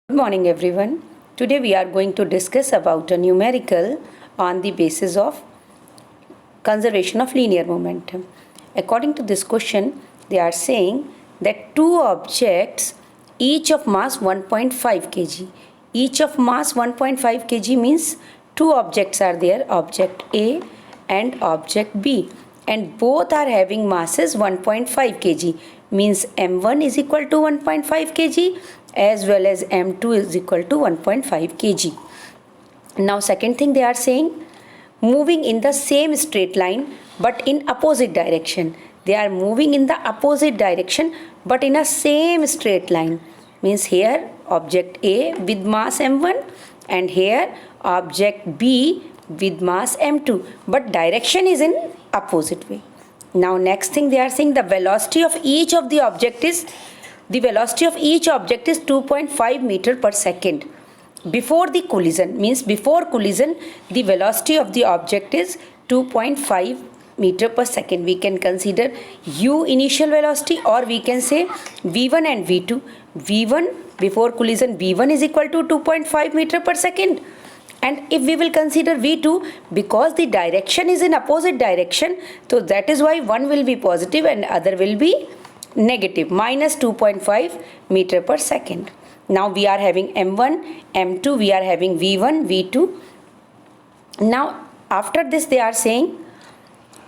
Good morning everyone. Today we are going to discuss about a numerical on the basis of conservation of linear momentum. According to this question, they are saying that two objects each of mass 1.5 kg. Each of mass 1.5 kg means two objects are there, object A and object B, and both are having masses 1.5 kg, means m1 is equal to 1.5 kg as well as m2 is equal to 1.5 kg. Now second thing they are saying, moving in the same straight line but in opposite direction. They are moving in the opposite direction but in a same straight line, means here object A with mass m1 and here object B with mass m2, but direction is in opposite way. Now next thing they are saying, the velocity of each of the object is 2.5 meter per second before the collision, means before collision the velocity of the object is 2.5 meter per second. We can consider u initial velocity, or we can say v1 and v2. v1 before collision, v1 is equal to 2.5 meter per second, and if we will consider v2, because the direction is in opposite direction, so that is why one will be positive and other will be negative, minus 2.5 meter per second. Now we are having m1, m2, we are having v1, v2. Now after this they are saying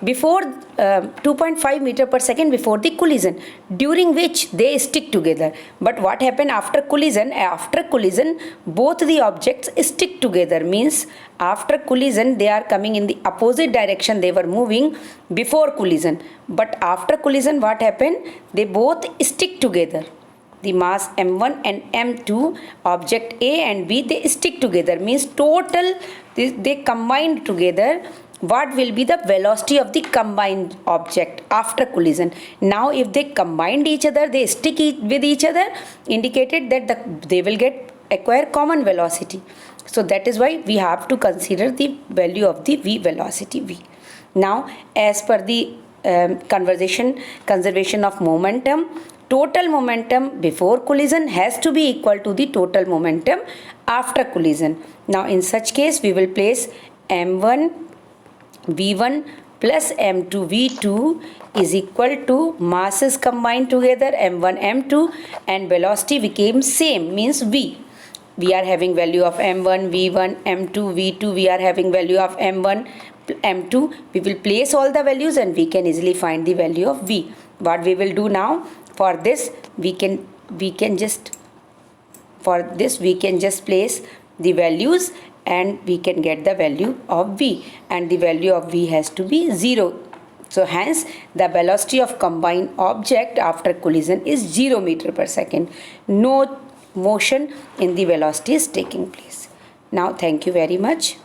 before 2.5 meter per second before the collision, during which they stick together. But what happened after collision? After collision both the objects stick together, means after collision they are coming in the opposite direction they were moving before collision, but after collision what happened? They both stick together. The mass m1 and m2, object A and B, they stick together, means total they combined together. What will be the velocity of the combined object after collision? Now if they combined each other, they stick with each other, indicated that they will acquire common velocity. So that is why we have to consider the value of the v velocity v. Now as per the conservation of momentum, total momentum before collision has to be equal to the total momentum after collision. Now in such case we will place m1 v1 plus m2 v2 is equal to masses combined together m1 m2 and velocity became same, means v. We are having value of m1 v1 m2 v2, we are having value of m1 m2. We will place all the values and we can easily find the value of v. What we will do now, for this we can just place the values and we can get the value of v, and the value of v has to be 0. So hence the velocity of combined object after collision is 0 meter per second. No motion in the velocity is taking place. Now thank you very much.